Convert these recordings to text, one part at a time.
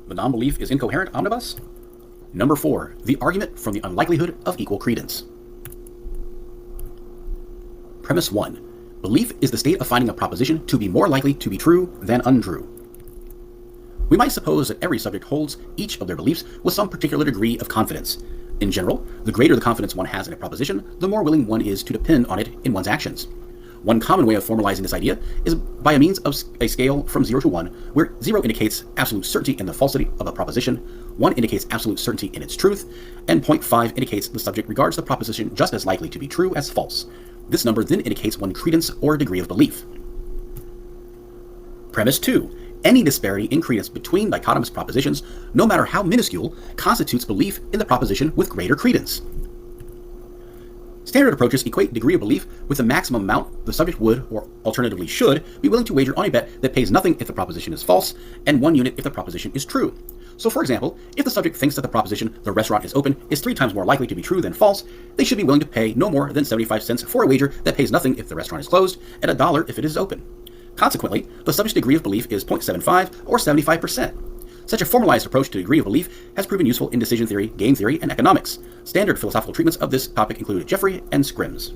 The non-belief is incoherent omnibus. Number 4. The argument from the unlikelihood of equal credence. Premise 1. Belief is the state of finding a proposition to be more likely to be true than untrue. We might suppose that every subject holds each of their beliefs with some particular degree of confidence. In general, the greater the confidence one has in a proposition, the more willing one is to depend on it in one's actions. One common way of formalizing this idea is by a means of a scale from 0 to 1, where 0 indicates absolute certainty in the falsity of a proposition, 1 indicates absolute certainty in its truth, and 0.5 indicates the subject regards the proposition just as likely to be true as false. This number then indicates one credence or degree of belief. Premise 2. Any disparity in credence between dichotomous propositions, no matter how minuscule, constitutes belief in the proposition with greater credence. Standard approaches equate degree of belief with the maximum amount the subject would, or alternatively should, be willing to wager on a bet that pays nothing if the proposition is false, and 1 unit if the proposition is true. So for example, if the subject thinks that the proposition "the restaurant is open" is 3 times more likely to be true than false, they should be willing to pay no more than 75 cents for a wager that pays nothing if the restaurant is closed, and $1 if it is open. Consequently, the subject's degree of belief is 0.75 or 75%. Such a formalized approach to degree of belief has proven useful in decision theory, game theory, and economics. Standard philosophical treatments of this topic include Jeffrey and Scrims.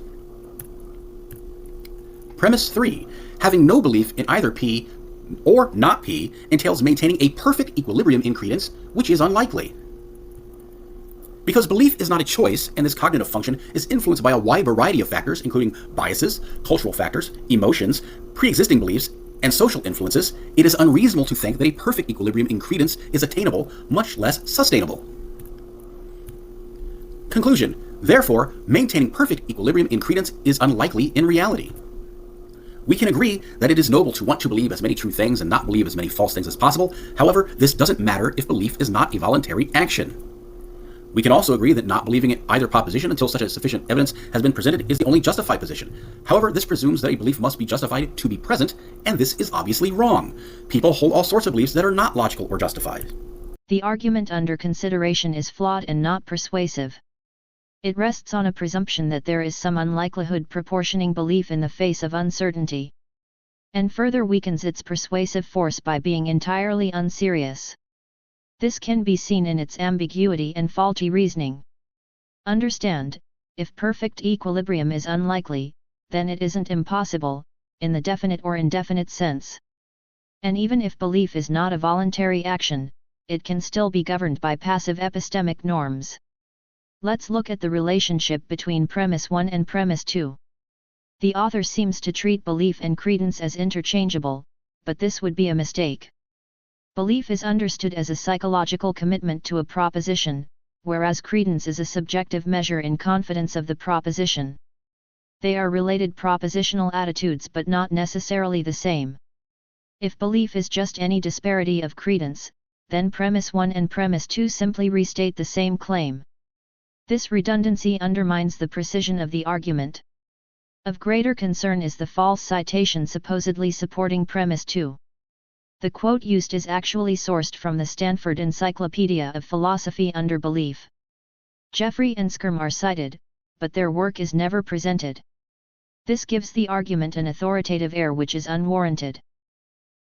Premise 3. Having no belief in either P or not P entails maintaining a perfect equilibrium in credence, which is unlikely. Because belief is not a choice, and this cognitive function is influenced by a wide variety of factors, including biases, cultural factors, emotions, pre-existing beliefs, and social influences, it is unreasonable to think that a perfect equilibrium in credence is attainable, much less sustainable. Conclusion. Therefore, maintaining perfect equilibrium in credence is unlikely in reality. We can agree that it is noble to want to believe as many true things and not believe as many false things as possible. However, this doesn't matter if belief is not a voluntary action. We can also agree that not believing in either proposition until such a sufficient evidence has been presented is the only justified position. However, this presumes that a belief must be justified to be present, and this is obviously wrong. People hold all sorts of beliefs that are not logical or justified. The argument under consideration is flawed and not persuasive. It rests on a presumption that there is some unlikelihood proportioning belief in the face of uncertainty, and further weakens its persuasive force by being entirely unserious. This can be seen in its ambiguity and faulty reasoning. Understand, if perfect equilibrium is unlikely, then it isn't impossible, in the definite or indefinite sense. And even if belief is not a voluntary action, it can still be governed by passive epistemic norms. Let's look at the relationship between premise 1 and premise 2. The author seems to treat belief and credence as interchangeable, but this would be a mistake. Belief is understood as a psychological commitment to a proposition, whereas credence is a subjective measure in confidence of the proposition. They are related propositional attitudes but not necessarily the same. If belief is just any disparity of credence, then premise 1 and premise 2 simply restate the same claim. This redundancy undermines the precision of the argument. Of greater concern is the false citation supposedly supporting premise 2. The quote used is actually sourced from the Stanford Encyclopedia of Philosophy under belief. Jeffrey and Scrims are cited, but their work is never presented. This gives the argument an authoritative air which is unwarranted.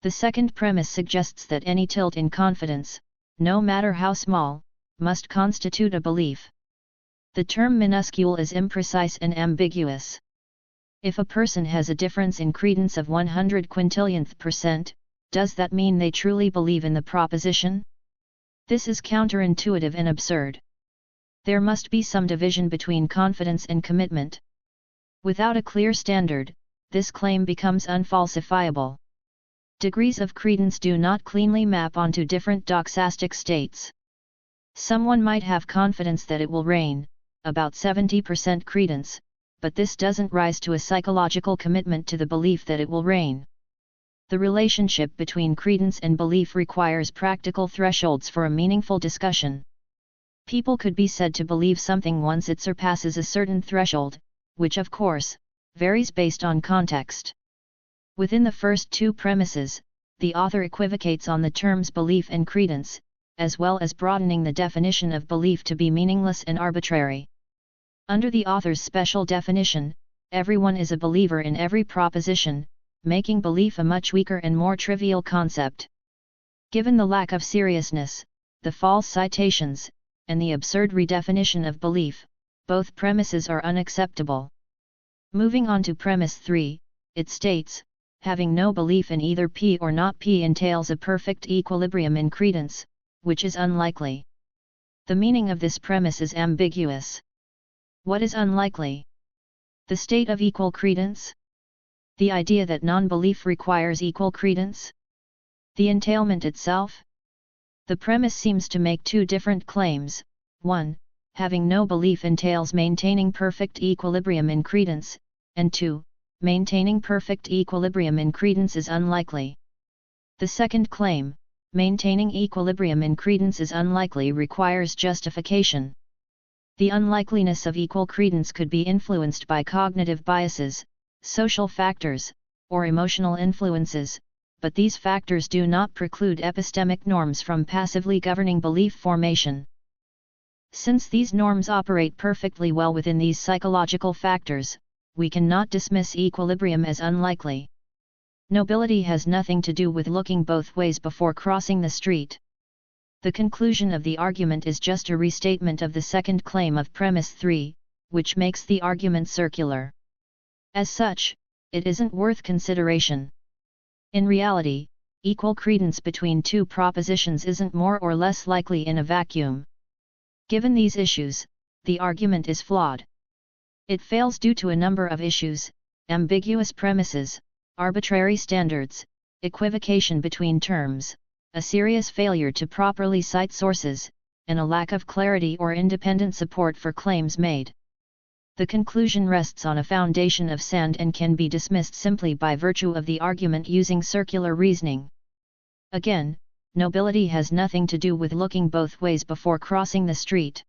The second premise suggests that any tilt in confidence, no matter how small, must constitute a belief. The term minuscule is imprecise and ambiguous. If a person has a difference in credence of 100 quintillionth %, does that mean they truly believe in the proposition? This is counterintuitive and absurd. There must be some division between confidence and commitment. Without a clear standard, this claim becomes unfalsifiable. Degrees of credence do not cleanly map onto different doxastic states. Someone might have confidence that it will rain, about 70% credence, but this doesn't rise to a psychological commitment to the belief that it will rain. The relationship between credence and belief requires practical thresholds for a meaningful discussion. People could be said to believe something once it surpasses a certain threshold, which of course, varies based on context. Within the first two premises, the author equivocates on the terms belief and credence, as well as broadening the definition of belief to be meaningless and arbitrary. Under the author's special definition, everyone is a believer in every proposition, making belief a much weaker and more trivial concept. Given the lack of seriousness, the false citations, and the absurd redefinition of belief, both premises are unacceptable. Moving on to premise 3, it states, having no belief in either P or not P entails a perfect equilibrium in credence, which is unlikely. The meaning of this premise is ambiguous. What is unlikely? The state of equal credence? The idea that non-belief requires equal credence? The entailment itself? The premise seems to make two different claims. 1. Having no belief entails maintaining perfect equilibrium in credence, and 2. Maintaining perfect equilibrium in credence is unlikely. The second claim, maintaining equilibrium in credence is unlikely, requires justification. The unlikeliness of equal credence could be influenced by cognitive biases, social factors, or emotional influences, but these factors do not preclude epistemic norms from passively governing belief formation. Since these norms operate perfectly well within these psychological factors, we cannot dismiss equilibrium as unlikely. Nobility has nothing to do with looking both ways before crossing the street. The conclusion of the argument is just a restatement of the second claim of premise 3, which makes the argument circular. As such, it isn't worth consideration. In reality, equal credence between two propositions isn't more or less likely in a vacuum. Given these issues, the argument is flawed. It fails due to a number of issues: ambiguous premises, arbitrary standards, equivocation between terms, a serious failure to properly cite sources, and a lack of clarity or independent support for claims made. The conclusion rests on a foundation of sand and can be dismissed simply by virtue of the argument using circular reasoning. Again, nobility has nothing to do with looking both ways before crossing the street.